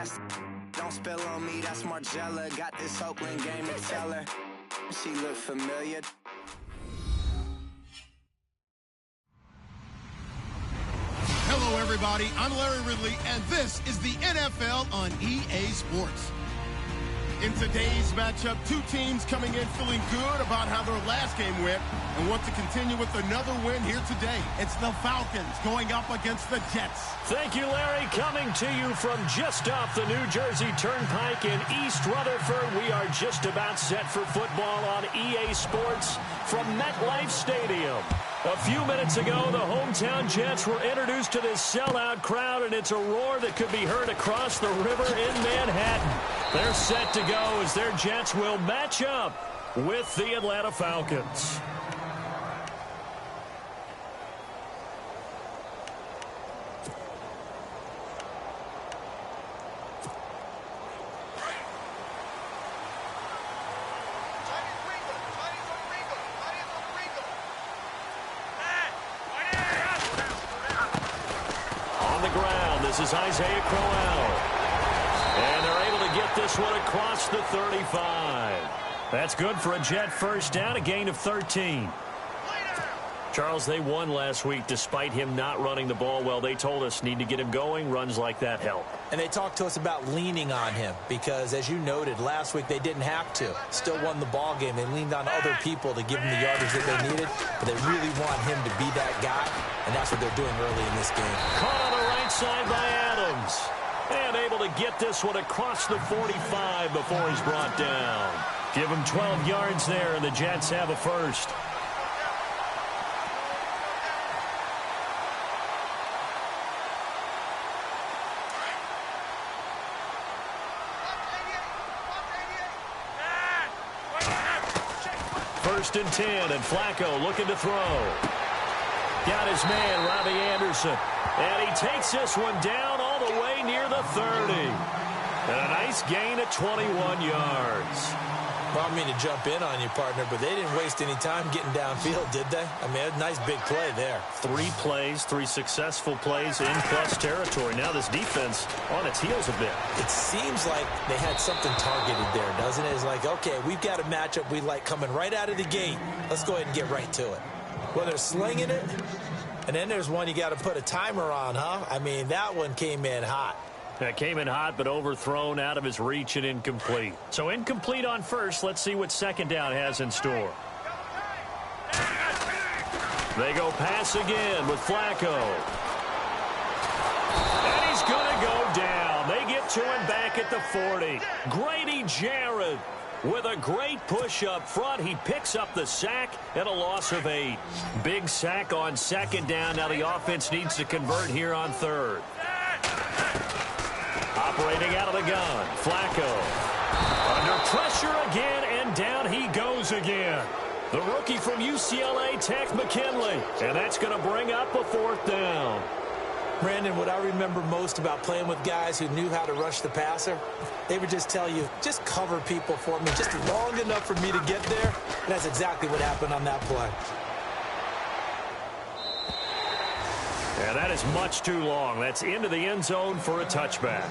glass. Don't spill on me, that's Margella. Got this Oakland game to tell her. She look familiar. Hello, everybody. I'm Larry Ridley, and this is the NFL on EA Sports. In today's matchup, two teams coming in feeling good about how their last game went and want to continue with another win here today. It's the Falcons going up against the Jets. Thank you, Larry. Coming to you from just off the New Jersey Turnpike in East Rutherford, we are just about set for football on EA Sports from MetLife Stadium. A few minutes ago, the hometown Jets were introduced to this sellout crowd, and it's a roar that could be heard across the river in Manhattan. They're set to go as their Jets will match up with the Atlanta Falcons. This is Isaiah Crowell. And they're able to get this one across the 35. That's good for a Jet first down, a gain of 13. Charles, they won last week despite him not running the ball well. They told us need to get him going. Runs like that help. And they talked to us about leaning on him because, as you noted, last week they didn't have to. Still won the ball game. They leaned on other people to give them the yardage that they needed, but they really want him to be that guy, and that's what they're doing early in this game. Caught on the right side by Adams. And able to get this one across the 45 before he's brought down. Give him 12 yards there, and the Jets have a first. First and 10, and Flacco looking to throw. Got his man, Robbie Anderson. And he takes this one down all the way near the 30. And a nice gain of 21 yards. Well, I mean to jump in on you, partner, but they didn't waste any time getting downfield, did they? I mean, a nice big play there. 3 plays, 3 successful plays in plus territory. Now this defense on its heels a bit. It seems like they had something targeted there, doesn't it? It's like, okay, we've got a matchup we like coming right out of the gate. Let's go ahead and get right to it. Well, they're slinging it, and then there's one you got to put a timer on, huh? I mean, that one came in hot. That came in hot, but overthrown, out of his reach, and incomplete. So incomplete on first. Let's see what second down has in store. They go pass again with Flacco. And he's going to go down. They get to him back at the 40. Grady Jarrett with a great push up front. He picks up the sack and a loss of 8. Big sack on second down. Now the offense needs to convert here on third. Operating out of the gun, Flacco. Under pressure again, and down he goes again. The rookie from UCLA, Tech McKinley. And that's going to bring up a 4th down. Brandon, what I remember most about playing with guys who knew how to rush the passer, they would just tell you, just cover people for me, just long enough for me to get there. And that's exactly what happened on that play. And that is much too long. That's into the end zone for a touchback.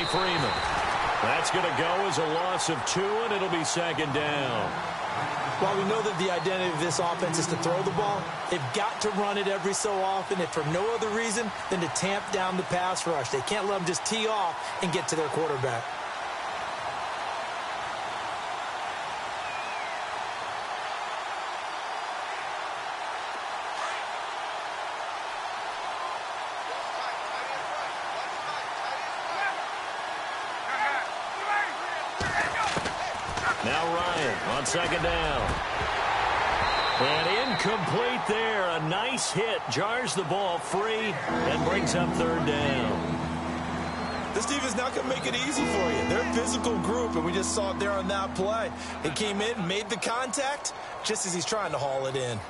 Freeman. That's going to go as a loss of 2, and it'll be second down. While we know that the identity of this offense is to throw the ball, they've got to run it every so often, if for no other reason than to tamp down the pass rush. They can't let them just tee off and get to their quarterback. On second down. And incomplete there. A nice hit. Jars the ball free and brings up 3rd down. The This defense not going to make it easy for you. They're a physical group, and we just saw it there on that play. He came in, made the contact, just as he's trying to haul it in.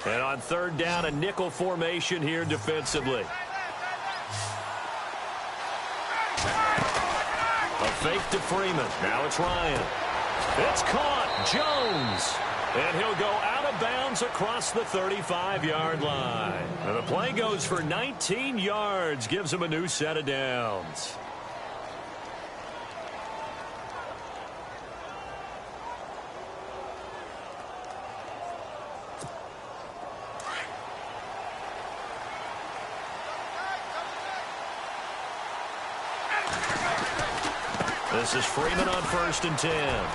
And on third down, a nickel formation here defensively. A fake to Freeman. Now it's Ryan. It's caught. Jones. And he'll go out of bounds across the 35-yard line. And the play goes for 19 yards. Gives him a new set of downs. This is Freeman on 1st and 10.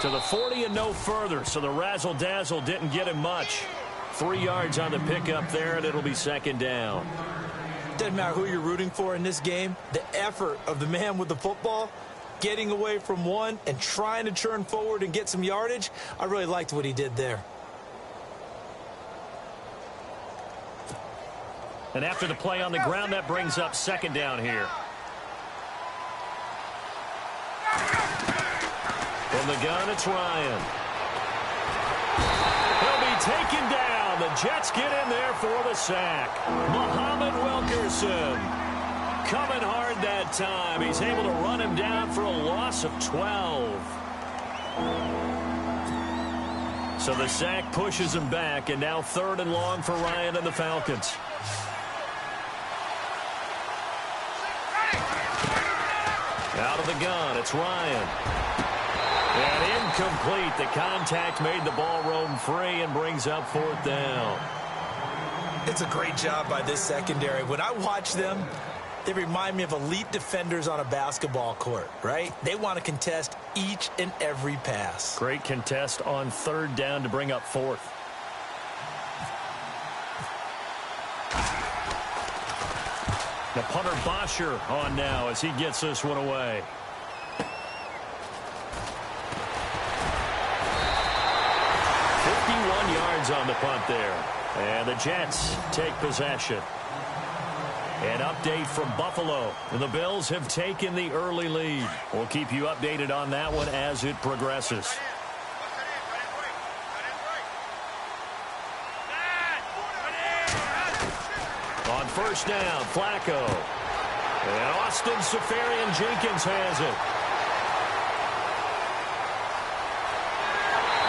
To the 40 and no further, so the razzle-dazzle didn't get him much. 3 yards on the pickup there, and it'll be 2nd down. Doesn't matter who you're rooting for in this game. The effort of the man with the football, getting away from one and trying to turn forward and get some yardage, I really liked what he did there. And after the play on the ground, that brings up 2nd down here. From the gun, it's Ryan. He'll be taken down. The Jets get in there for the sack. Muhammad Wilkerson coming hard that time. He's able to run him down for a loss of 12. So the sack pushes him back, and now 3rd and long for Ryan and the Falcons. Out of the gun, it's Ryan. And incomplete. The contact made the ball roam free and brings up 4th down. It's a great job by this secondary. When I watch them, they remind me of elite defenders on a basketball court, right? They want to contest each and every pass. Great contest on 3rd down to bring up 4th. The punter Bosher on now as he gets this one away. On the punt there. And the Jets take possession. An update from Buffalo. The Bills have taken the early lead. We'll keep you updated on that one as it progresses. On 1st down, Flacco. And Austin Seferian-Jenkins has it.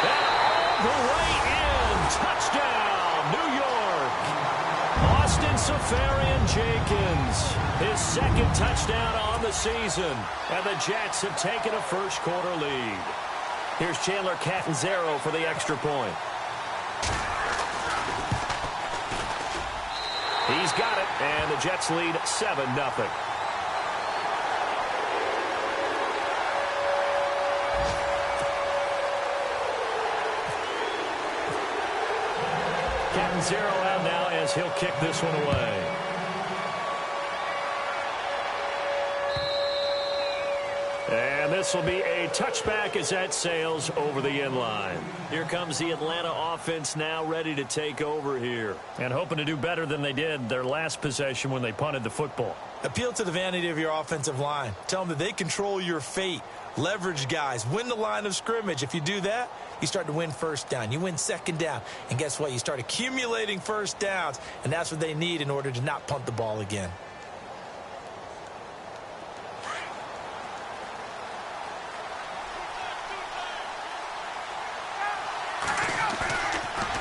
And all the way in. Touchdown, New York. Austin Seferian-Jenkins, his 2nd touchdown on the season. And the Jets have taken a 1st quarter lead. Here's Chandler Catanzaro for the extra point. He's got it, and the Jets lead 7-0. Zero out now as he'll kick this one away. And this will be a touchback as that sails over the end line. Here comes the Atlanta offense now ready to take over here. And hoping to do better than they did their last possession when they punted the football. Appeal to the vanity of your offensive line. Tell them that they control your fate. Leverage guys. Win the line of scrimmage. If you do that, you start to win 1st down. You win 2nd down. And guess what? You start accumulating 1st downs. And that's what they need in order to not punt the ball again.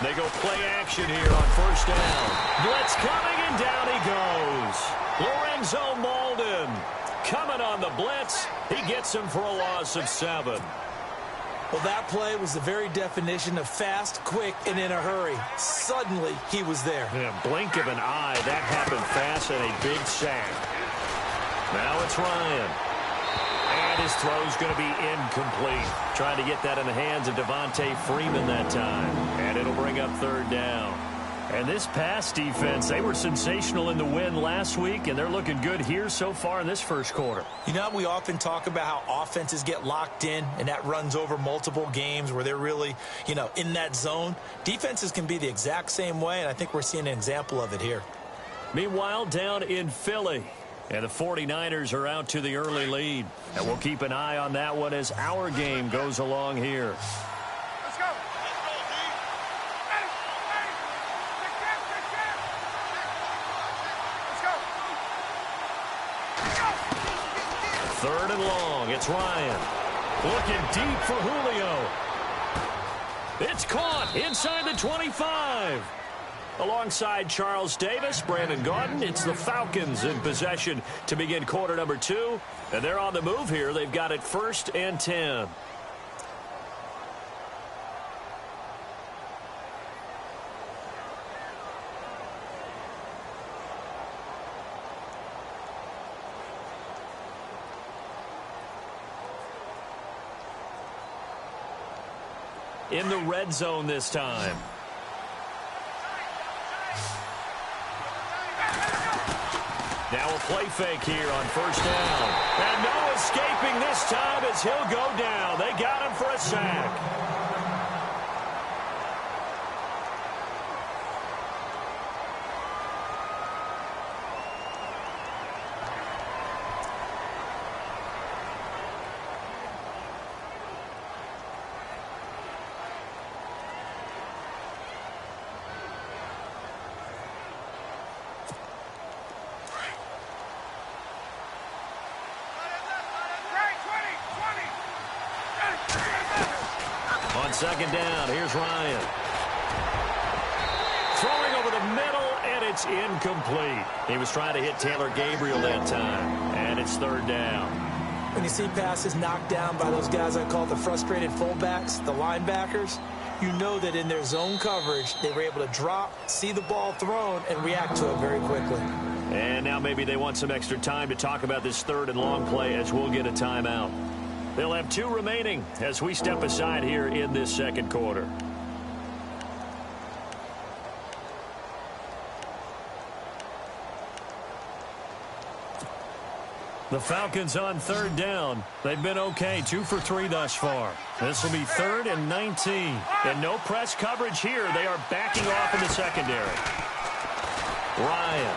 They go play action here on 1st down. Blitz coming, and down he goes. Lorenzo Molden coming on the blitz. He gets him for a loss of 7. Well, that play was the very definition of fast, quick, and in a hurry. Suddenly, he was there. Yeah, blink of an eye. That happened fast and a big sack. Now it's Ryan. And his throw's going to be incomplete. Trying to get that in the hands of Devontae Freeman that time. And it'll bring up 3rd down. And this pass defense, they were sensational in the win last week, and they're looking good here so far in this first quarter. You know, we often talk about how offenses get locked in, and that runs over multiple games where they're really, you know, in that zone. Defenses can be the exact same way, and I think we're seeing an example of it here. Meanwhile, down in Philly, and the 49ers are out to the early lead. And we'll keep an eye on that one as our game goes along here. Third and long. It's Ryan. Looking deep for Julio. It's caught inside the 25. Alongside Charles Davis, Brandon Gaudin, it's the Falcons in possession to begin quarter number 2. And they're on the move here. They've got it 1st and 10. In the red zone this time. Now a play fake here on 1st down. And no escaping this time as he'll go down. They got him for a sack. On 2nd down, here's Ryan. Throwing over the middle, and it's incomplete. He was trying to hit Taylor Gabriel that time, and it's 3rd down. When you see passes knocked down by those guys I call the frustrated fullbacks, the linebackers, you know that in their zone coverage, they were able to drop, see the ball thrown, and react to it very quickly. And now maybe they want some extra time to talk about this 3rd and long play as we'll get a timeout. They'll have 2 remaining as we step aside here in this 2nd quarter. The Falcons on 3rd down. They've been okay, 2 for 3 thus far. This will be 3rd and 19. And no press coverage here. They are backing off in the secondary. Ryan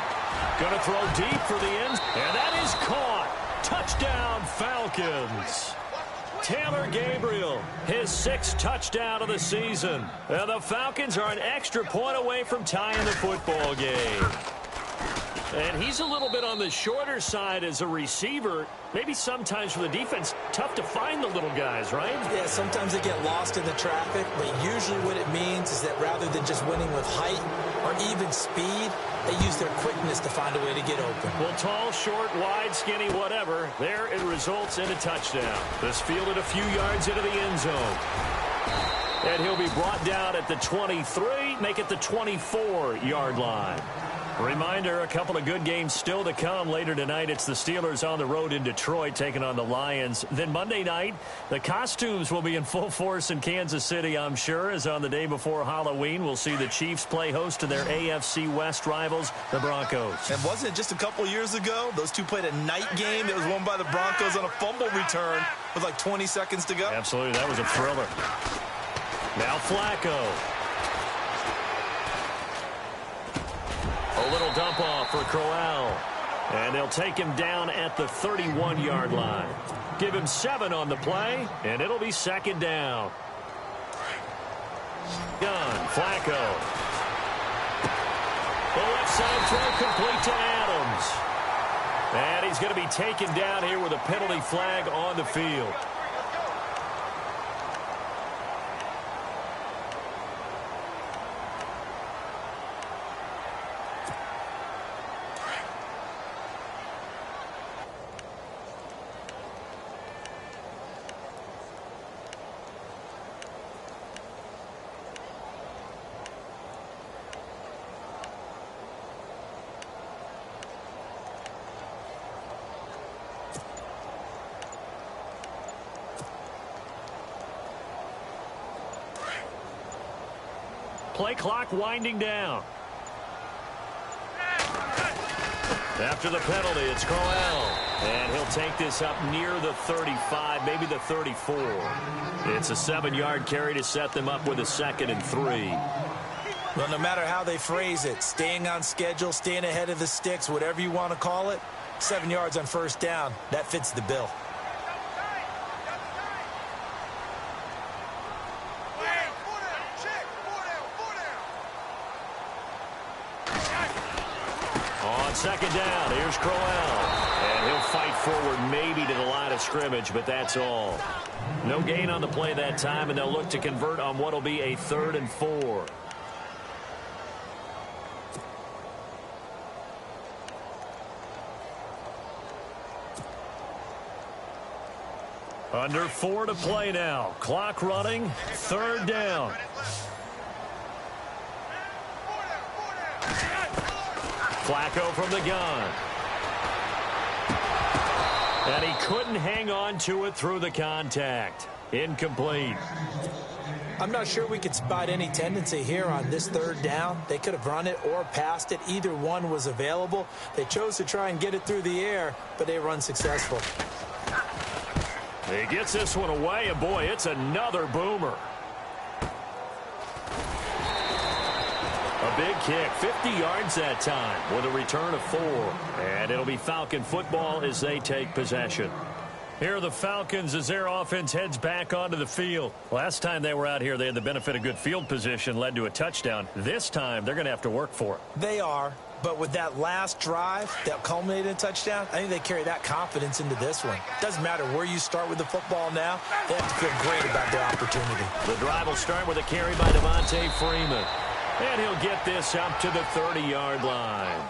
going to throw deep for the end. And that is caught. Touchdown, Falcons. Taylor Gabriel, his 6th touchdown of the season. And the Falcons are an extra point away from tying the football game. And he's a little bit on the shorter side as a receiver. Maybe sometimes for the defense, tough to find the little guys, right? Yeah, sometimes they get lost in the traffic, but usually what it means is that rather than just winning with height or even speed, they use their quickness to find a way to get open. Well, tall, short, wide, skinny, whatever, there it results in a touchdown. This fielded a few yards into the end zone. And he'll be brought down at the 23, make it the 24-yard line. Reminder, a couple of good games still to come later tonight. It's the Steelers on the road in Detroit taking on the Lions. Then Monday night, the costumes will be in full force in Kansas City, I'm sure, as on the day before Halloween, we'll see the Chiefs play host to their AFC West rivals, the Broncos. And wasn't it just a couple years ago, those two played a night game that was won by the Broncos on a fumble return with like 20 seconds to go? Absolutely, that was a thriller. Now Flacco. A little dump off for Crowell. And they'll take him down at the 31-yard line. Give him 7 on the play, and it'll be 2nd down. Gun, Flacco. The left side throw complete to Adams. And he's going to be taken down here with a penalty flag on the field. Play clock winding down. After the penalty, it's Crowell. And he'll take this up near the 35, maybe the 34. It's a 7-yard carry to set them up with a 2nd and 3. Well, no matter how they phrase it, staying on schedule, staying ahead of the sticks, whatever you want to call it, 7 yards on first down, that fits the bill. On 2nd down, here's Crowell. And he'll fight forward maybe to the line of scrimmage, but that's all. No gain on the play that time, and they'll look to convert on what will be a 3rd and 4. Under 4 to play now. Clock running. 3rd down. Flacco from the gun. And he couldn't hang on to it through the contact. Incomplete. I'm not sure we could spot any tendency here on this 3rd down. They could have run it or passed it. Either one was available. They chose to try and get it through the air, but they were unsuccessful. He gets this one away, and boy, it's another boomer. A big kick, 50 yards that time with a return of 4. And it'll be Falcon football as they take possession. Here are the Falcons as their offense heads back onto the field. Last time they were out here, they had the benefit of good field position, led to a touchdown. This time, they're going to have to work for it. They are, but with that last drive that culminated in a touchdown, I think they carry that confidence into this one. Doesn't matter where you start with the football now, they have to feel great about their opportunity. The drive will start with a carry by Devontae Freeman. And he'll get this up to the 30-yard line.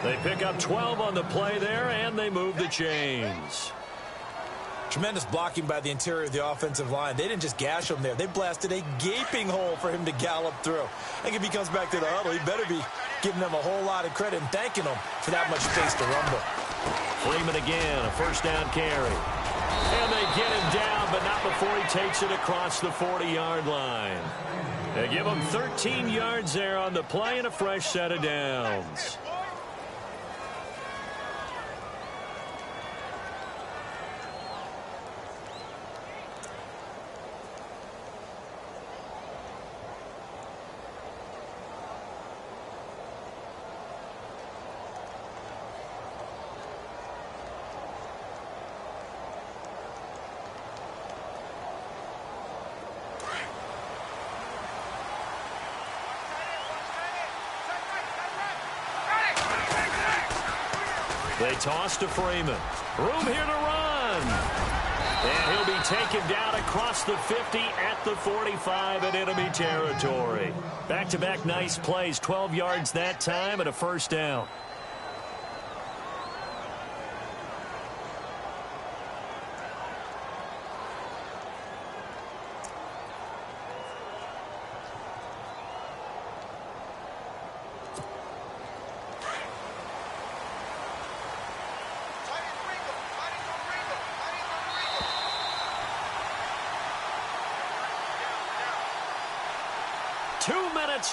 They pick up 12 on the play there, and they move the chains. Tremendous blocking by the interior of the offensive line. They didn't just gash him there. They blasted a gaping hole for him to gallop through. I think if he comes back to the huddle, he better be giving them a whole lot of credit and thanking them for that much space to rumble. Freeman again, a 1st down carry. And they get him down, but not before he takes it across the 40-yard line. They give him 13 yards there on the play and a fresh set of downs. They toss to Freeman. Room here to run. And he'll be taken down across the 50 at the 45 in enemy territory. Back-to-back nice plays. 12 yards that time and a 1st down.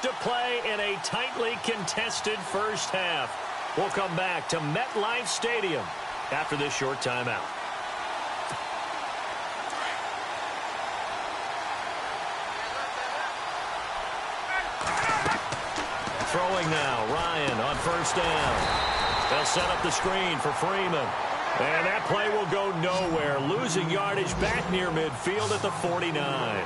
To play in a tightly contested first half. We'll come back to MetLife Stadium after this short timeout. Throwing now, Ryan on 1st down. They'll set up the screen for Freeman. And that play will go nowhere. Losing yardage back near midfield at the 49.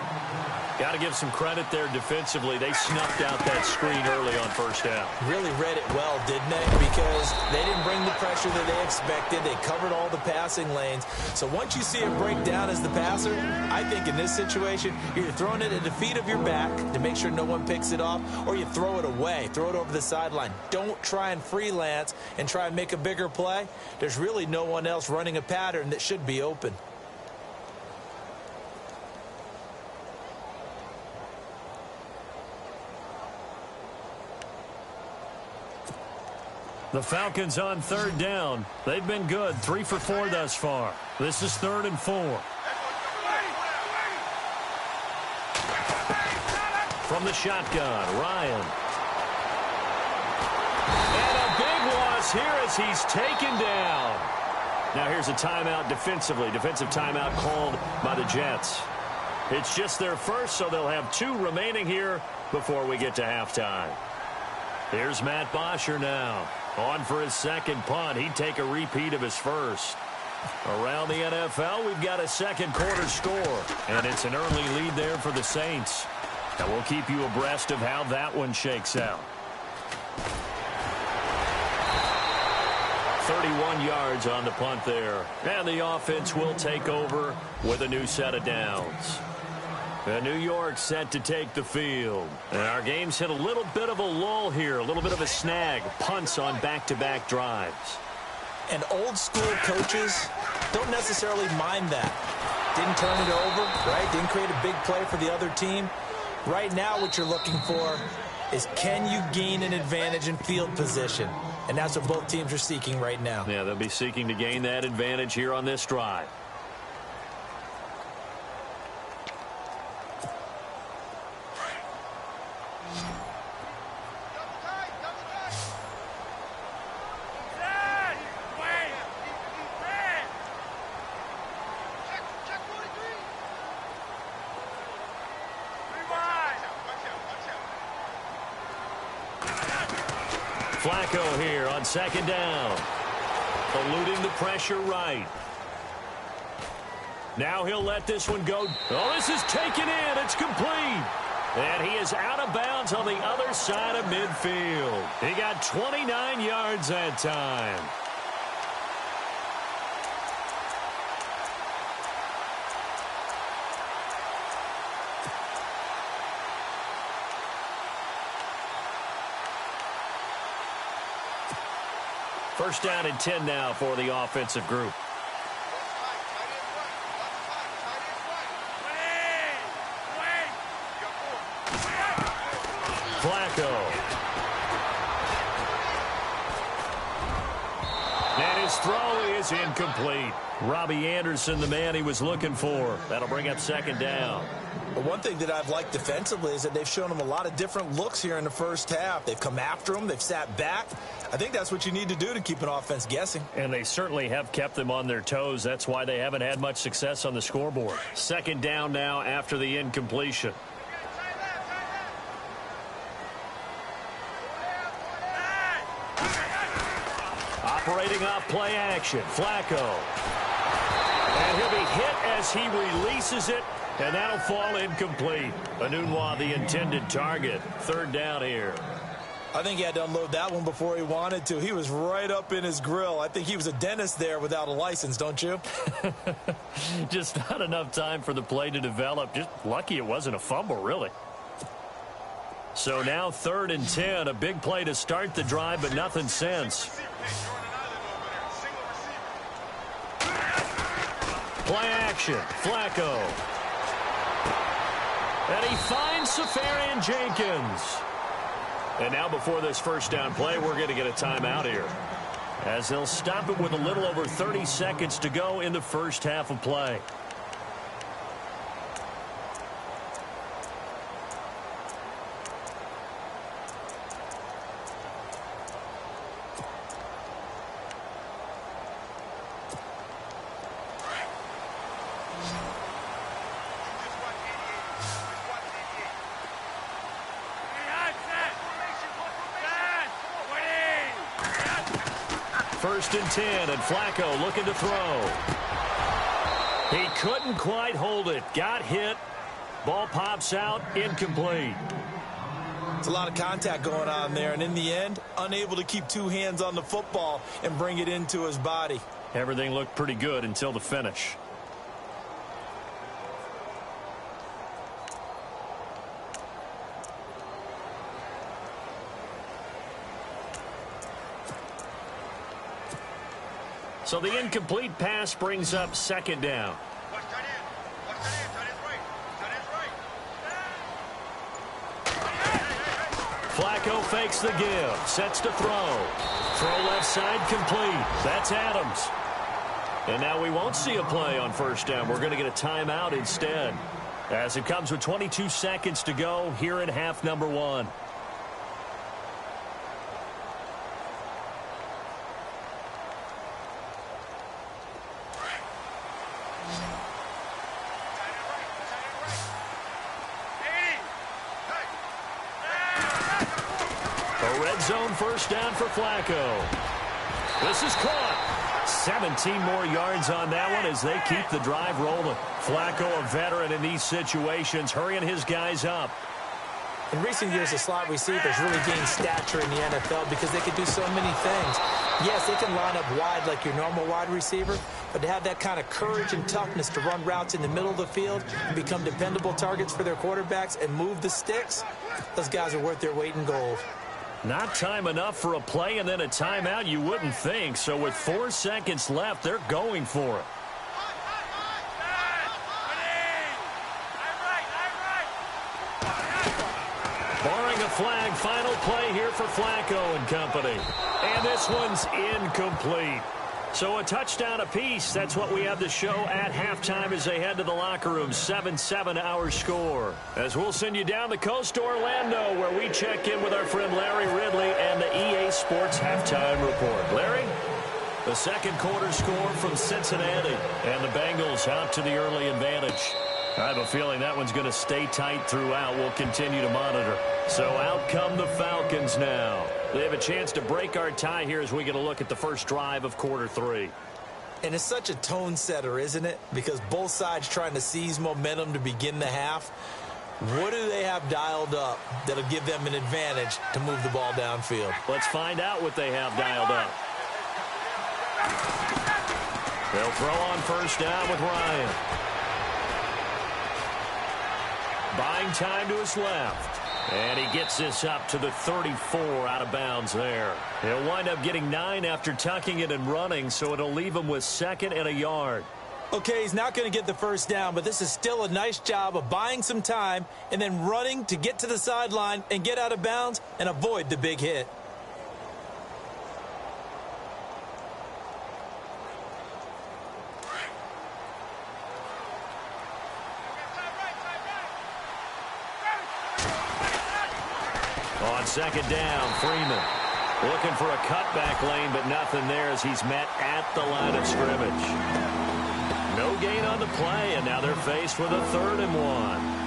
Got to give some credit there defensively. They snuffed out that screen early on 1st down. Really read it well, didn't they? Because they didn't bring the pressure that they expected. They covered all the passing lanes. So once you see it break down as the passer, I think in this situation, you're throwing it at the feet of your back to make sure no one picks it off, or you throw it away, throw it over the sideline. Don't try and freelance and try and make a bigger play. There's really no one else running a pattern that should be open. The Falcons on 3rd down. They've been good. 3 for 4 thus far. This is 3rd and 4. From the shotgun, Ryan. And a big loss here as he's taken down. Now here's a timeout defensively. Defensive timeout called by the Jets. It's just their first, so they'll have 2 remaining here before we get to halftime. Here's Matt Bosher now. On for his second punt. He'd take a repeat of his first. Around the NFL, we've got a second quarter score, and it's an early lead there for the Saints. And we'll keep you abreast of how that one shakes out. 31 yards on the punt there. And the offense will take over with a new set of downs. And New York set to take the field. And our game's hit a little bit of a lull here, a little bit of a snag. Punts on back-to-back drives. And old-school coaches don't necessarily mind that. Didn't turn it over, right? Didn't create a big play for the other team. Right now what you're looking for is, can you gain an advantage in field position? And that's what both teams are seeking right now. Yeah, they'll be seeking to gain that advantage here on this drive. Flacco here on second down. Eluding the pressure right. Now he'll let this one go. Oh, this is taken in. It's complete. And he is out of bounds on the other side of midfield. He got 29 yards that time. First down and 10 now for the offensive group. Flacco. And his throw is incomplete. Robbie Anderson, the man he was looking for. That'll bring up second down. But one thing that I've liked defensively is that they've shown him a lot of different looks here in the first half. They've come after him. They've sat back. I think that's what you need to do to keep an offense guessing. And they certainly have kept them on their toes. That's why they haven't had much success on the scoreboard. Second down now after the incompletion. Operating off play action. Flacco. And he'll be hit as he releases it. And that'll fall incomplete. Anunwa, the intended target. Third down here. I think he had to unload that one before he wanted to. He was right up in his grill. I think he was a dentist there without a license, don't you? Just not enough time for the play to develop. Just lucky it wasn't a fumble, really. So now 3rd and 10. A big play to start the drive, but nothing since. Play action. Flacco. And he finds Safarian Jenkins. And now before this first down play, we're going to get a timeout here, as they'll stop it with a little over 30 seconds to go in the first half of play. First and 10, and Flacco looking to throw. He couldn't quite hold it. Got hit. Ball pops out. Incomplete. It's a lot of contact going on there, and in the end, unable to keep 2 hands on the football and bring it into his body. Everything looked pretty good until the finish. So the incomplete pass brings up second down. Flacco fakes the give, sets to throw. Throw left side complete. That's Adams. And now we won't see a play on first down. We're going to get a timeout instead, as it comes with 22 seconds to go here in half number 1. Red zone first down for Flacco. This is caught. 17 more yards on that one as they keep the drive rolling. Flacco, a veteran in these situations, hurrying his guys up. In recent years, the slot receivers really gained stature in the NFL because they could do so many things. Yes, they can line up wide like your normal wide receiver, but to have that kind of courage and toughness to run routes in the middle of the field and become dependable targets for their quarterbacks and move the sticks, those guys are worth their weight in gold. Not time enough for a play and then a timeout, you wouldn't think. So with 4 seconds left, they're going for it. Barring a flag, final play here for Flacco and company. And this one's incomplete. So a touchdown apiece. That's what we have to show at halftime as they head to the locker room. 7-7 our score. As we'll send you down the coast to Orlando, where we check in with our friend Larry Ridley and the EA Sports Halftime Report. Larry? The second quarter score from Cincinnati. And the Bengals out to the early advantage. I have a feeling that one's going to stay tight throughout. We'll continue to monitor. So out come the Falcons now. They have a chance to break our tie here as we get a look at the first drive of quarter 3. And it's such a tone setter, isn't it? Because both sides trying to seize momentum to begin the half. What do they have dialed up that'll give them an advantage to move the ball downfield? Let's find out what they have dialed up. They'll throw on first down with Ryan. Buying time to his left. And he gets this up to the 34 out of bounds there. He'll wind up getting 9 after tucking it and running, so it'll leave him with 2nd and a yard. Okay, he's not going to get the first down, but this is still a nice job of buying some time and then running to get to the sideline and get out of bounds and avoid the big hit. On second down, Freeman looking for a cutback lane, but nothing there as he's met at the line of scrimmage. No gain on the play, and now they're faced with a 3rd and 1.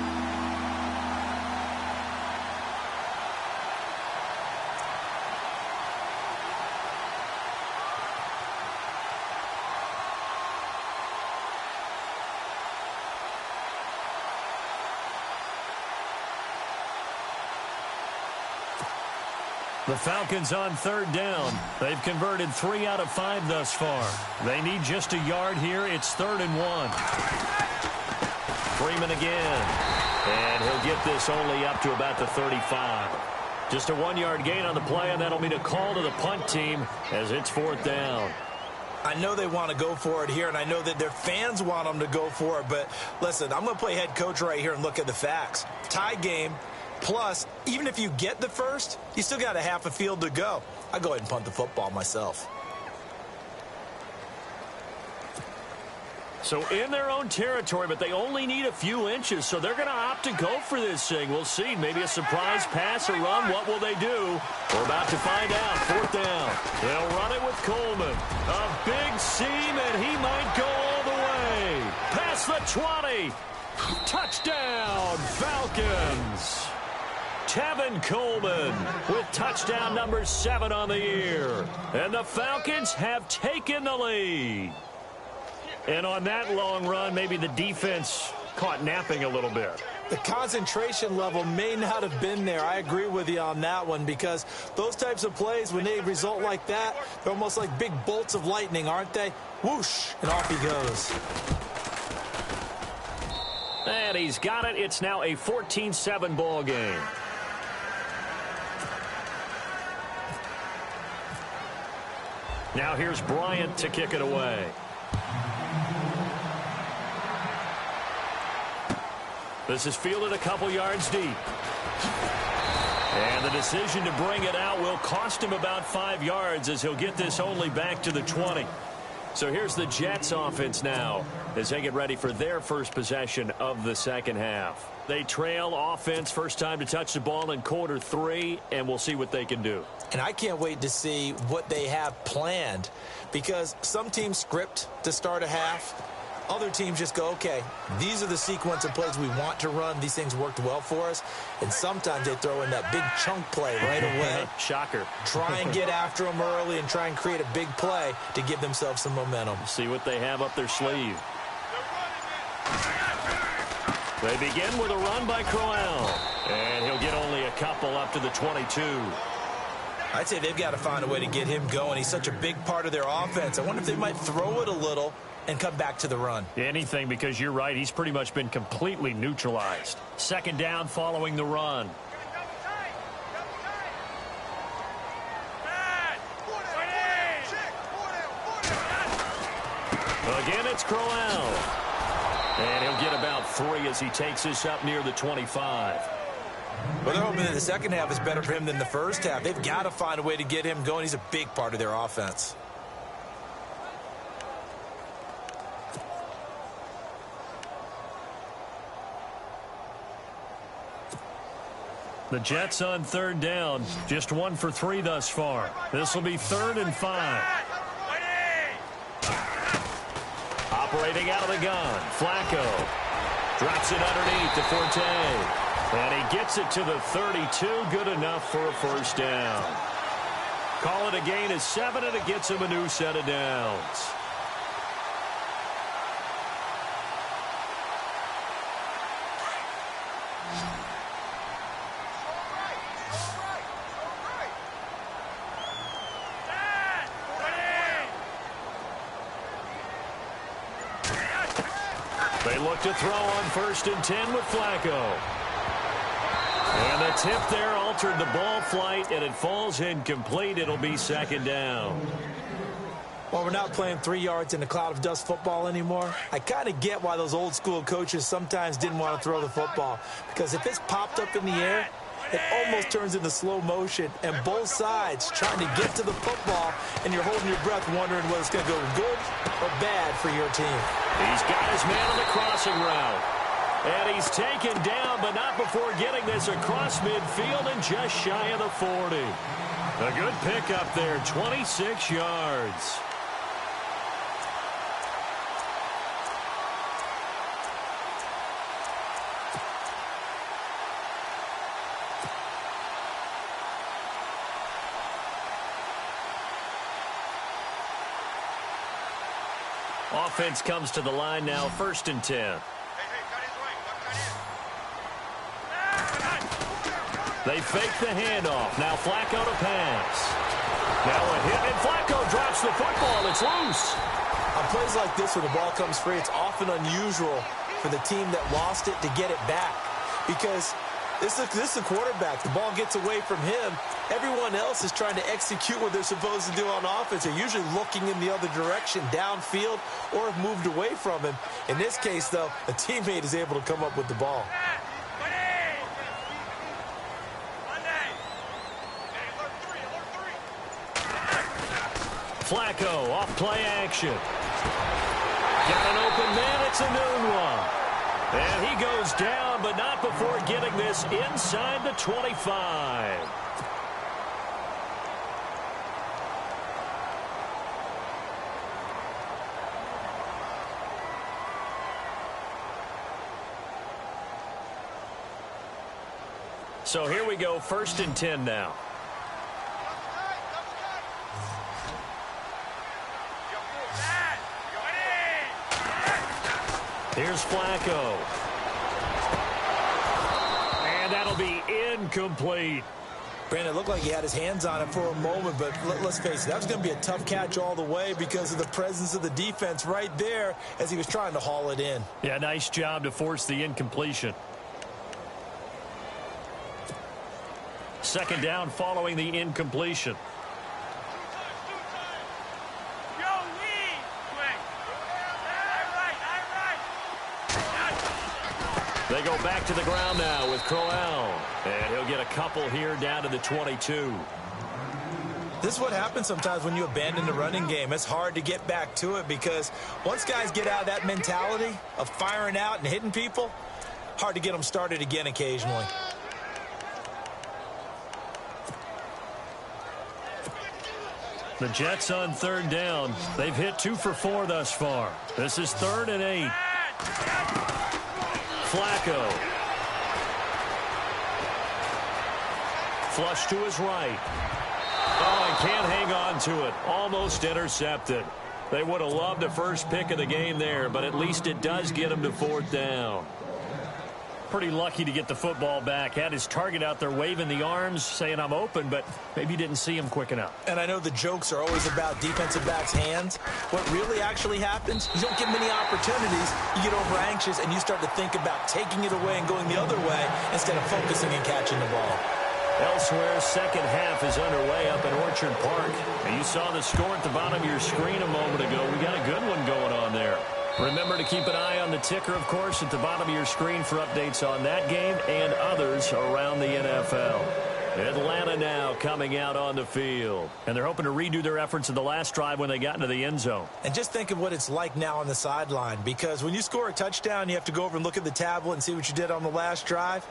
The Falcons on 3rd down. They've converted 3 out of 5 thus far. They need just a yard here. It's 3rd and 1. Freeman again. And he'll get this only up to about the 35. Just a 1-yard gain on the play, and that'll mean a call to the punt team as it's 4th down. I know they want to go for it here, and I know that their fans want them to go for it. But listen, I'm going to play head coach right here and look at the facts. Tie game. Plus, even if you get the first, you still got a half a field to go. I'll go ahead and punt the football myself. So in their own territory, but they only need a few inches, so they're going to opt to go for this thing. We'll see. Maybe a surprise pass or run. What will they do? We're about to find out. 4th down. They'll run it with Coleman. A big seam, and he might go all the way. Past the 20. Touchdown, Falcons. Tevin Coleman with touchdown number 7 on the year. And the Falcons have taken the lead. And on that long run, maybe the defense caught napping a little bit. The concentration level may not have been there. I agree with you on that one because those types of plays, when they result like that, they're almost like big bolts of lightning, aren't they? Whoosh, and off he goes. And he's got it. It's now a 14-7 ball game. Now here's Bryant to kick it away. This is fielded a couple yards deep. And the decision to bring it out will cost him about 5 yards as he'll get this only back to the 20. So here's the Jets offense now as they get ready for their first possession of the second half. They trail offense first time to touch the ball in quarter 3, and we'll see what they can do. And I can't wait to see what they have planned because some teams script to start a half. other teams just go, okay, these are the sequence of plays we want to run. These things worked well for us. And sometimes they throw in that big chunk play right away. Shocker. Try and get after them early and try and create a big play to give themselves some momentum. See what they have up their sleeve. They begin with a run by Crowell. And he'll get only a couple up to the 22. I'd say they've got to find a way to get him going. He's such a big part of their offense. I wonder if they might throw it a little and come back to the run. Anything, because you're right. He's pretty much been completely neutralized. Second down following the run. Again, it's Crowell. And he'll get about 3 as he takes this up near the 25. Well, they're hoping that the second half is better for him than the first half. They've got to find a way to get him going. He's a big part of their offense. The Jets on third down. Just 1 for 3 thus far. This will be 3rd and 5. Operating out of the gun. Flacco drops it underneath to Forte. And he gets it to the 32. Good enough for a first down. Call it a gain of 7, and it gets him a new set of downs. They look to throw on 1st and 10 with Flacco. And the tip there altered the ball flight, and it falls incomplete. It'll be 2nd down. Well, we're not playing 3 yards in a cloud of dust football anymore. I kind of get why those old school coaches sometimes didn't want to throw the football. Because if it's popped up in the air, it almost turns into slow motion. And both sides trying to get to the football, and you're holding your breath wondering whether it's going to go good or bad for your team. He's got his man on the crossing route. And he's taken down, but not before getting this across midfield and just shy of the 40. A good pickup there, 26 yards. Offense comes to the line now, 1st and 10. They fake the handoff. Now Flacco to pass. Now a hit, and Flacco drops the football. It's loose. On plays like this where the ball comes free, it's often unusual for the team that lost it to get it back. Because this is the quarterback. The ball gets away from him. Everyone else is trying to execute what they're supposed to do on offense. They're usually looking in the other direction, downfield, or have moved away from him. In this case, though, a teammate is able to come up with the ball. Flacco off play action. Got an open man. It's a noon one. And he goes down, but not before getting this inside the 25. So here we go, 1st and 10 now. Here's Flacco. And that'll be incomplete. Brandon, it looked like he had his hands on it for a moment, but let's face it, that was going to be a tough catch all the way because of the presence of the defense right there as he was trying to haul it in. Yeah, nice job to force the incompletion. 2nd down following the incompletion. They go back to the ground now with Crowell. And he'll get a couple here down to the 22. This is what happens sometimes when you abandon the running game. It's hard to get back to it because once guys get out of that mentality of firing out and hitting people, hard to get them started again occasionally. The Jets on third down. They've hit 2 for 4 thus far. This is 3rd and 8. Flacco. Flush to his right. Oh, he can't hang on to it. Almost intercepted. They would have loved a first pick of the game there, but at least it does get him to 4th down. Pretty lucky to get the football back. Had his target out there waving the arms, saying I'm open, but maybe didn't see him quick enough. And I know the jokes are always about defensive backs' hands. What really actually happens, you don't get many opportunities. You get over anxious, and you start to think about taking it away and going the other way instead of focusing and catching the ball. Elsewhere, second half is underway up at Orchard Park. And you saw the score at the bottom of your screen a moment ago. We got a good one going on there. Remember to keep an eye on the ticker, of course, at the bottom of your screen for updates on that game and others around the NFL. Atlanta now coming out on the field. And they're hoping to redo their efforts in the last drive when they got into the end zone. And just think of what it's like now on the sideline, because when you score a touchdown, you have to go over and look at the tablet and see what you did on the last drive.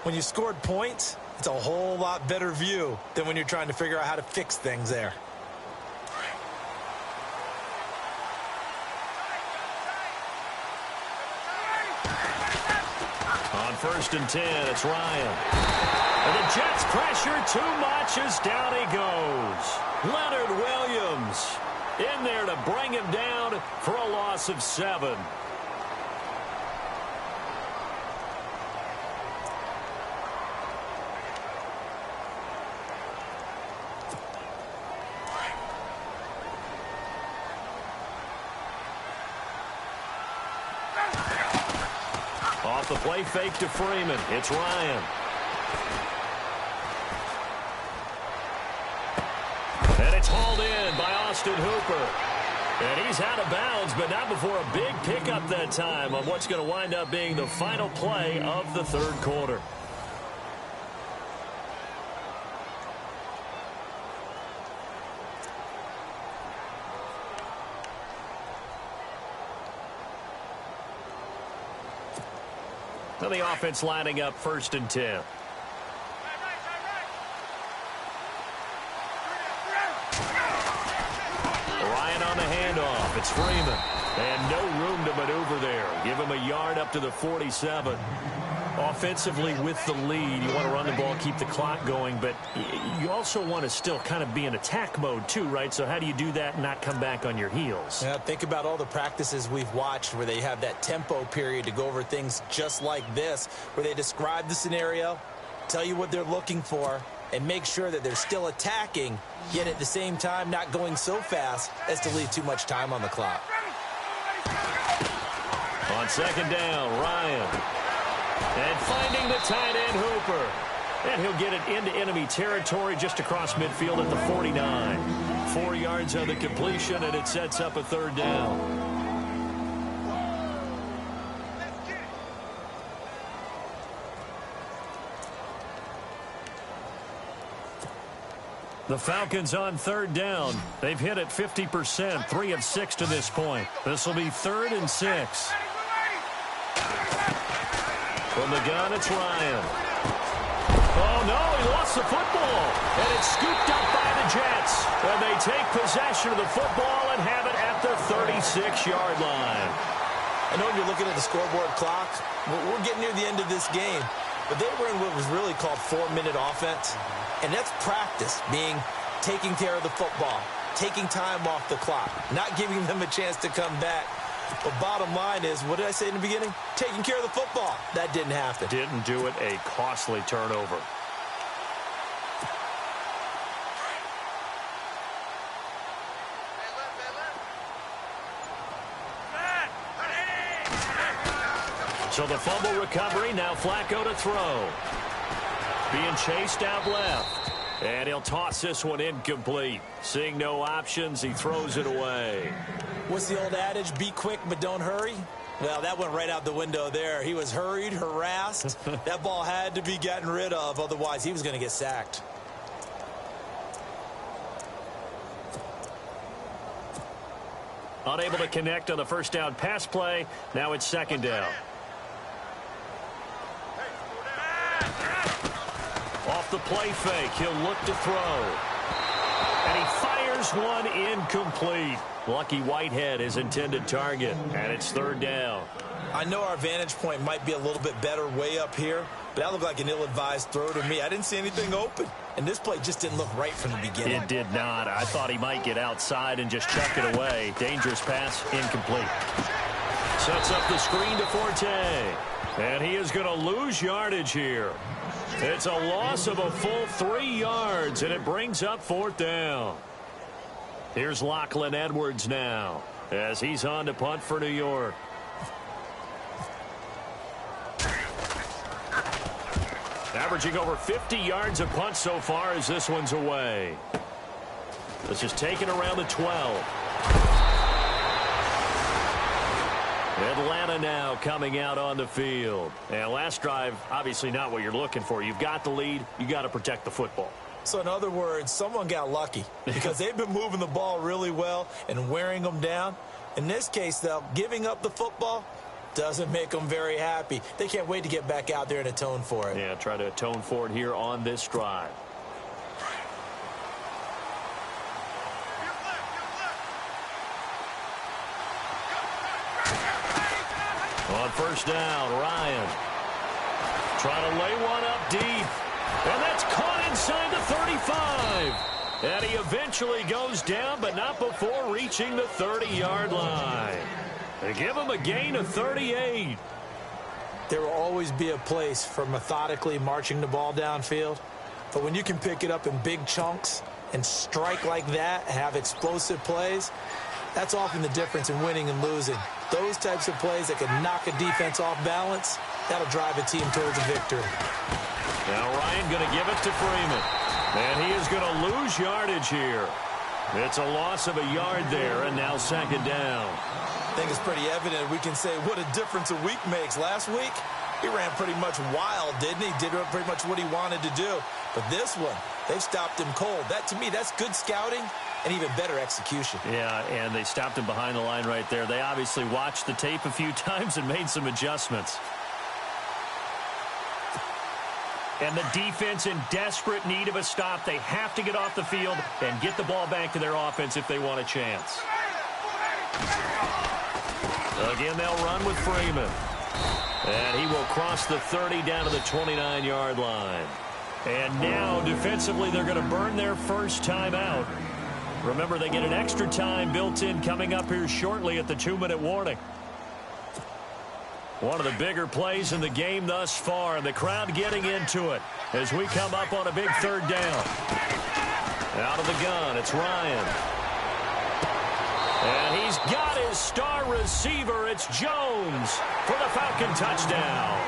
When you scored points, it's a whole lot better view than when you're trying to figure out how to fix things there. On 1st and 10, it's Ryan. And the Jets pressure too much as down he goes. Leonard Williams in there to bring him down for a loss of 7. Off the play fake to Freeman. It's Ryan. And it's hauled in by Austin Hooper. And he's out of bounds, but not before a big pickup that time on what's going to wind up being the final play of the 3rd quarter. So the offense lining up 1st and 10. Ryan on the handoff. It's Freeman. And no room to maneuver there. Give him a yard up to the 47. Offensively with the lead, you want to run the ball, keep the clock going, but you also want to still kind of be in attack mode too, right? So how do you do that and not come back on your heels? Yeah, think about all the practices we've watched where they have that tempo period to go over things just like this, where they describe the scenario, tell you what they're looking for, and make sure that they're still attacking, yet at the same time not going so fast as to leave too much time on the clock. On 2nd down, Ryan. And finding the tight end, Hooper. And he'll get it into enemy territory just across midfield at the 49. 4 yards on the completion, and it sets up a 3rd down. The Falcons on 3rd down. They've hit it 50%, 3 of 6 to this point. This will be 3rd and 6. From the gun, it's Ryan. Oh, no, he lost the football. And it's scooped up by the Jets. And they take possession of the football and have it at the 36-yard line. I know you're looking at the scoreboard clock. We're getting near the end of this game. But they were in what was really called 4-minute offense. And that's practice, being taking care of the football, taking time off the clock, not giving them a chance to come back. But bottom line is, what did I say in the beginning? Taking care of the football. That didn't happen. Didn't do it. A costly turnover. So the fumble recovery, now Flacco to throw. Being chased out left. And he'll toss this one incomplete. Seeing no options, he throws it away. What's the old adage? Be quick, but don't hurry. Well, that went right out the window there. He was hurried, harassed. That ball had to be gotten rid of. Otherwise, he was going to get sacked. Unable to connect on the first down pass play. Now it's 2nd down. Off the play fake, he'll look to throw. And he fires Fires one incomplete. Lucky Whitehead, his intended target, and it's third down. I know our vantage point might be a little bit better way up here, but that looked like an ill-advised throw to me. I didn't see anything open, and this play just didn't look right from the beginning. It did not. I thought he might get outside and just chuck it away. Dangerous pass, incomplete. Sets up the screen to Forte, and he is going to lose yardage here. It's a loss of a full 3 yards, and it brings up fourth down. Here's Lachlan Edwards now as he's on to punt for New York. Averaging over 50 yards a punt so far as this one's away. This is taken around the 12. Atlanta now coming out on the field. And last drive, obviously not what you're looking for. You've got the lead. You got to protect the football. So in other words, someone got lucky because they've been moving the ball really well and wearing them down. In this case, though, giving up the football doesn't make them very happy. They can't wait to get back out there and atone for it. Yeah, try to atone for it here on this drive. On first down, Ryan trying to lay one up deep. And that's caught inside the 35. And he eventually goes down, but not before reaching the 30-yard line. They give him a gain of 38. There will always be a place for methodically marching the ball downfield. But when you can pick it up in big chunks and strike like that, have explosive plays, that's often the difference in winning and losing. Those types of plays that can knock a defense off balance, that'll drive a team towards a victory. Now Ryan going to give it to Freeman. And he is going to lose yardage here. It's a loss of a yard there, and now second down. I think it's pretty evident we can say what a difference a week makes. Last week, he ran pretty much wild, didn't he? Did pretty much what he wanted to do. But this one, they've stopped him cold. That, to me, that's good scouting and even better execution. Yeah, and they stopped him behind the line right there. They obviously watched the tape a few times and made some adjustments. And the defense in desperate need of a stop. They have to get off the field and get the ball back to their offense if they want a chance. Again, they'll run with Freeman. And he will cross the 30 down to the 29-yard line. And now, defensively, they're going to burn their first time out. Remember, they get an extra time built in coming up here shortly at the 2-minute warning. One of the bigger plays in the game thus far, and the crowd getting into it as we come up on a big third down. Out of the gun, it's Ryan. And he's got his star receiver. It's Jones for the Falcon touchdown.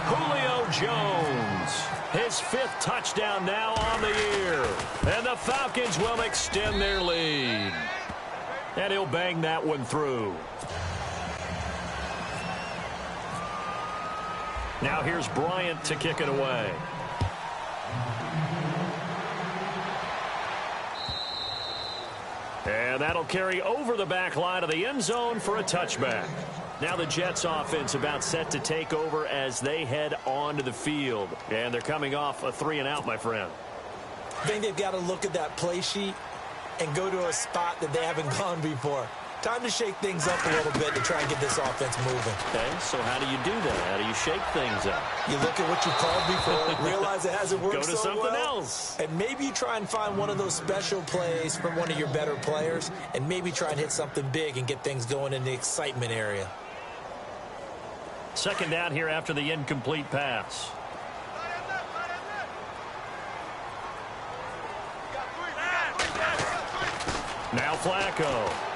Julio Jones, his 5th touchdown now on the year. And the Falcons will extend their lead. And he'll bang that one through. Now here's Bryant to kick it away. And that'll carry over the back line of the end zone for a touchback. Now the Jets offense about set to take over as they head onto the field. And they're coming off a 3-and-out, my friend. I think they've got to look at that play sheet and go to a spot that they haven't gone before. Time to shake things up a little bit to try and get this offense moving. Okay, so how do you do that? How do you shake things up? You look at what you called before, realize it hasn't worked Go to so something well, else. and maybe you try and find one of those special plays from one of your better players, and maybe try and hit something big and get things going in the excitement area. Second down here after the incomplete pass. Now Flacco.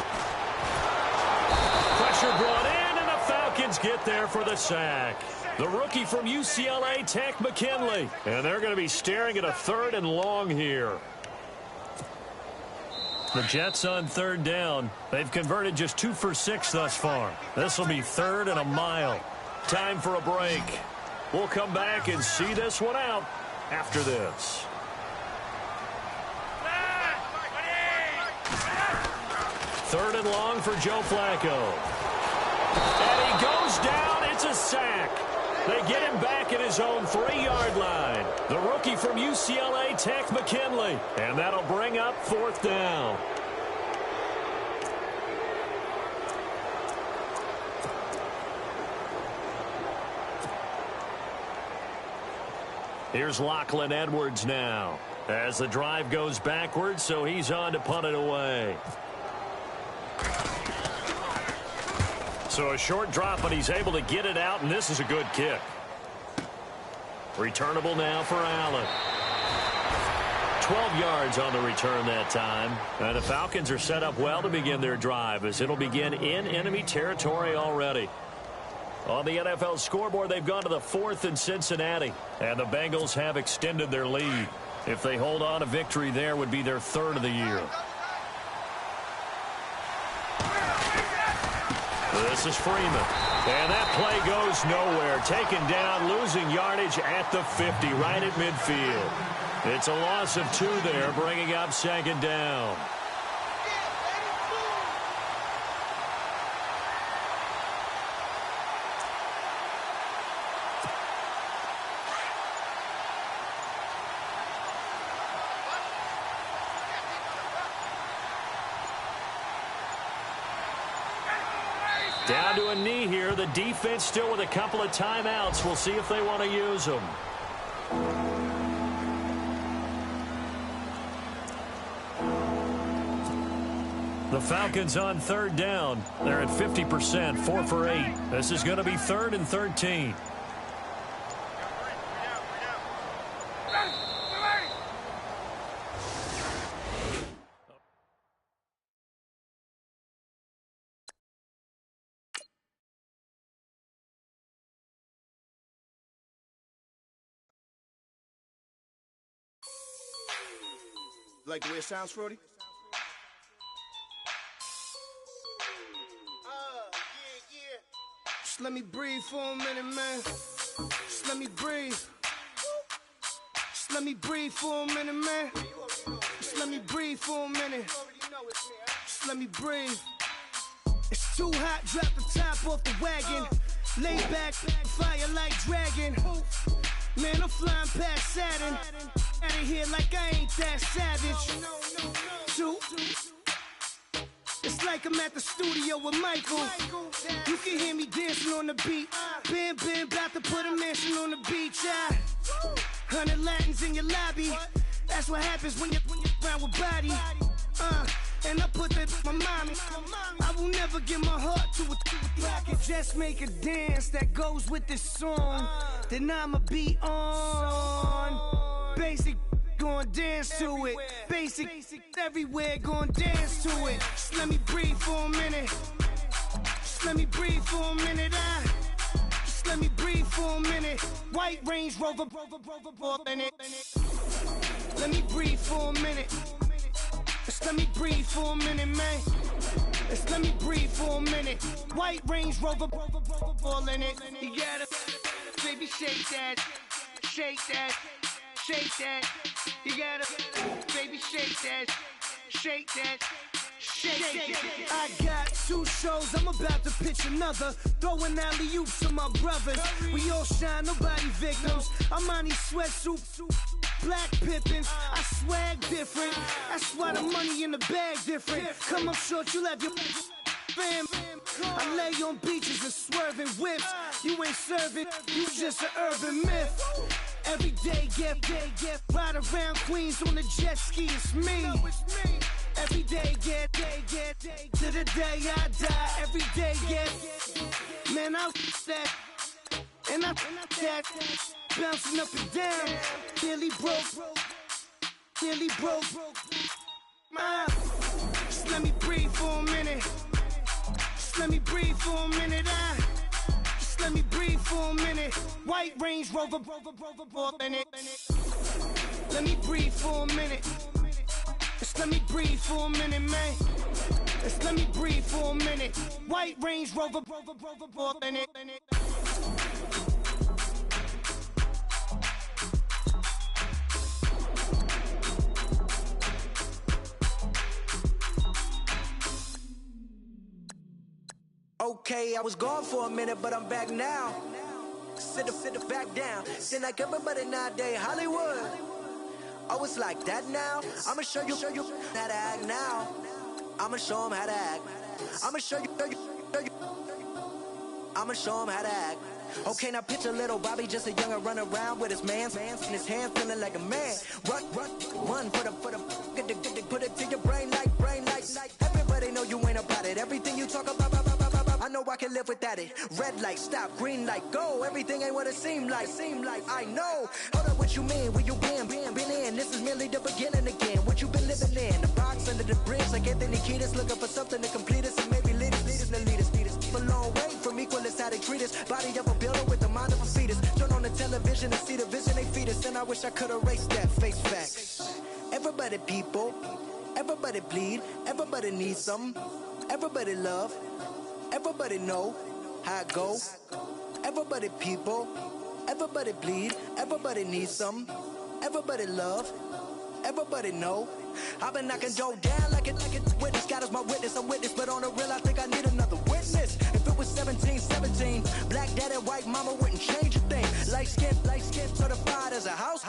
Pressure brought in, and the Falcons get there for the sack. The rookie from UCLA, Tech McKinley. And they're going to be staring at a 3rd and long here. The Jets on third down. They've converted just 2 for 6 thus far. This will be 3rd and a mile. Time for a break. We'll come back and see this one out after this. Third and long for Joe Flacco. And he goes down. It's a sack. They get him back at his own 3-yard line. The rookie from UCLA, Tech McKinley. And that'll bring up 4th down. Here's Lachlan Edwards now. As the drive goes backwards, so he's on to punt it away. So a short drop, but he's able to get it out, and this is a good kick. Returnable now for Allen. 12 yards on the return that time. And the Falcons are set up well to begin their drive, as it'll begin in enemy territory already. On the NFL scoreboard, they've gone to the 4th in Cincinnati, and the Bengals have extended their lead. If they hold on, a victory there would be their 3rd of the year. This is Freeman. And that play goes nowhere. Taken down, losing yardage at the 50, right at midfield. It's a loss of 2 there, bringing up 2nd down. Down to a knee here. The defense still with a couple of timeouts. We'll see if they want to use them. The Falcons on 3rd down. They're at 50%, 4 for 8. This is going to be 3rd and 13. Like the way it sounds, Frody? Just let me breathe for a minute, man. Just let me breathe. Just let me breathe for a minute, man. Just let me breathe for a minute. Just let me breathe. It's too hot, drop the top off the wagon. Lay back, fire like dragon. Man, I'm flying past Saturn. Out of here like I ain't that savage. Two. It's like I'm at the studio with Michael. You can hear me dancing on the beat. Bam, about to put a mansion on the beach. 100 Latins in your lobby. That's what happens when you're around with body. And I put that my mommy. I will never give my heart to it. I can just make a dance that goes with this song. Then I'ma be on. Basic, gon' dance to it. Basic, everywhere, gon' dance to it. Just let me breathe for a minute. Just let me breathe for a minute. Just let me breathe for a minute. White Range Rover, in it. Let me breathe for a minute. Just let me breathe for a minute, man. Just let me breathe for a minute. White Range Rover, ball in it. You gotta, baby, shake that, shake that, shake that. You gotta, baby, shake that, shake that. Shake. I got 2 shows, I'm about to pitch another. Throwing alley-oops to my brothers. We all shine, nobody victims. I'm on these sweatsuits, black Pippins. I swag different. That's why the money in the bag different. Come up short, you have your fam. I lay on beaches and swerving whips. You ain't serving, you just an urban myth. Every day, get ride around Queens on the jet ski. It's me. Every day, get to the day I die. Every day, get man, I that and I that bouncing up and down. Nearly broke. Just let me breathe for a minute. Just let me breathe for a minute. Just let me breathe for a minute. White Range Rover, in it. Let me breathe for a minute. Just let me breathe for a minute, man. Just let me breathe for a minute. White Range Rover, in it. Okay, I was gone for a minute, but I'm back now. Sit the back down. Seem like everybody nowadays Hollywood. Oh, it's like that now. I'ma show you how to act now. I'ma show 'em how to act. I'ma show you. I'ma show 'em how to act. Okay, now picture little Bobby, just a young'un run around with his man's in his hand, feeling like a man. Run for the put it to your brain like. Everybody know you ain't about it. Everything you talk about, I know I can live without it. Red light, stop, green light, go. Everything ain't what it seem like. I know. Hold up, what you mean? Where you been in? This is merely the beginning again. What you been living in? The box under the bridge, like Anthony Kiedis, looking for something to complete us and maybe lead us. A long way from equal is how they treat us. Body of a builder with the mind of a fetus. Turn on the television and see the vision they feed us. And I wish I could erase that face facts. Everybody people, everybody bleed, everybody needs some, everybody love, everybody know how it go. Everybody people, everybody bleed, everybody needs some, everybody love, everybody know. I've been knocking Joe down like it witness. God is my witness, I'm witness, but on the real I think I need another witness. If it was 17, black daddy, white mama wouldn't change a thing. Light skin certified as a house.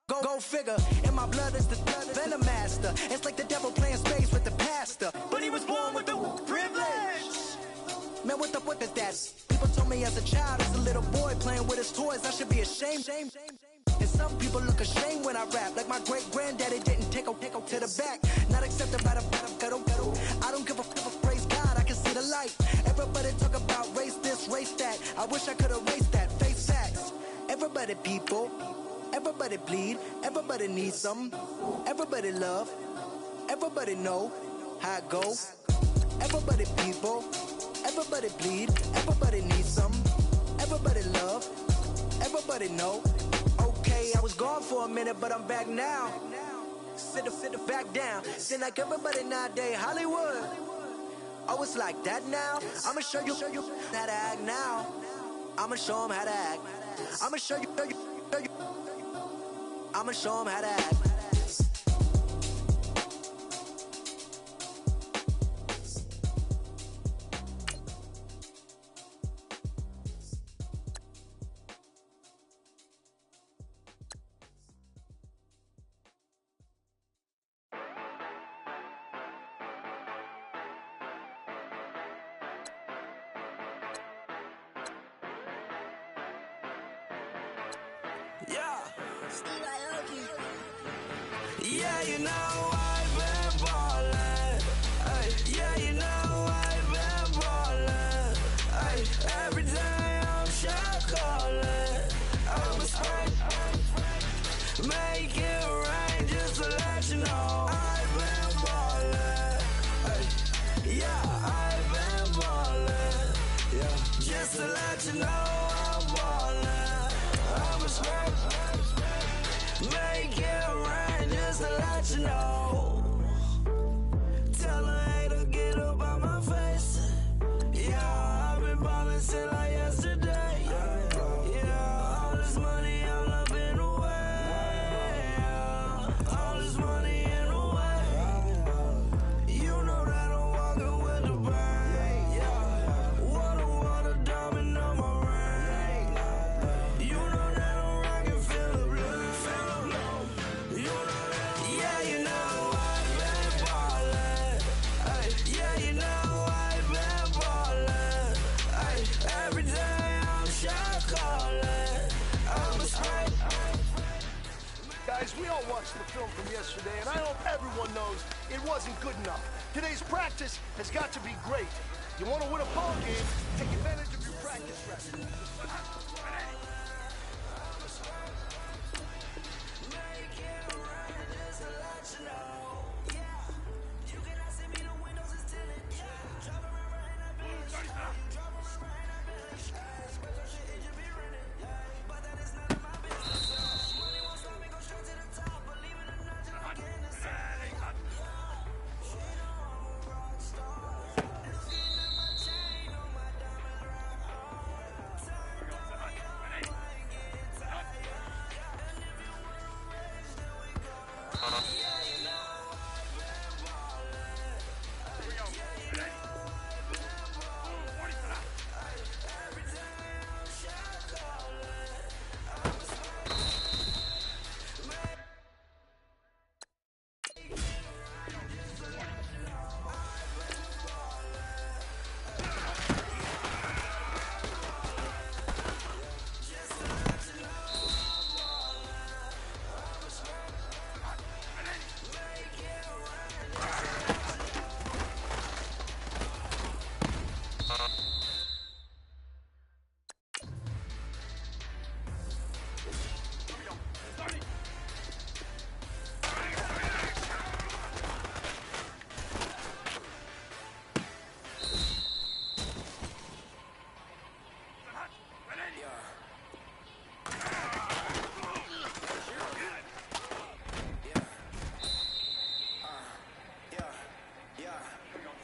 Go figure, in my blood is the venom master. It's like the devil playing space with the pastor, but he was born with the privilege. Man, what the fuck is that? People told me as a child, as a little boy playing with his toys, I should be ashamed. And some people look ashamed when I rap, like my great granddaddy didn't take to the back. Not accepted by the ghetto. I don't give a praise God, I can see the light. Everybody talk about race this, race that. I wish I could erase that, face facts. Everybody people, everybody bleed, everybody needs some, everybody love, everybody know how it go. Everybody people, everybody bleed, everybody needs some, everybody love, everybody know. Okay, I was gone for a minute, but I'm back now. Sit the back down. Seem like everybody nowadays Hollywood. Oh, it's like that now. I'ma show you how to act now. I'ma show 'em how to act. I'ma show you. I'ma show 'em how to act. Yeah, you know I've been ballin'. Ay, yeah, you know I've been ballin'. Ay, every day I'm shot callin'. I'm a spray, make it rain just to let you know I've been ballin'. Ay, yeah, I've been ballin'. Yeah, just to let you know I'm ballin'. I'm a spray, make it rain just to let you know. Tell a hater get up out my face. Yeah, I've been ballin' since like yesterday. Yeah, all this money I'm up in the way. Yeah, all this money in the way. You know that I'm walking with the bang. Yeah, water diamond on my ring. You know that I'm rockin' feel the blue. You know that, yeah, you know I've been ballin'. Ay, yeah, you know I've been ballin'. Ay, every day I'm shot callin'. I'm a spray. Guys, we all watched the film from yesterday, and I hope everyone knows it wasn't good enough. Today's practice has got to be great. You want to win a ball game, take advantage of your practice record. Make it rain just to let you know. Yeah, you cannot see me, the windows is tinted. Yeah, drive around right in that bitch. Drive around right in that bitch. Spread your shit, it should be rented. But that is none of my business. Money won't stop me, go straight to the top. Believe it or not, just like in the sun. She know I'm a rock star. Looking at my chain on my diamond rock. Turned on my arm like it's tight. And if you wanna race, then we go. Yeah, you know I've been ballin'. Yeah, you know I've been ballin'. Every day I'm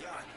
God.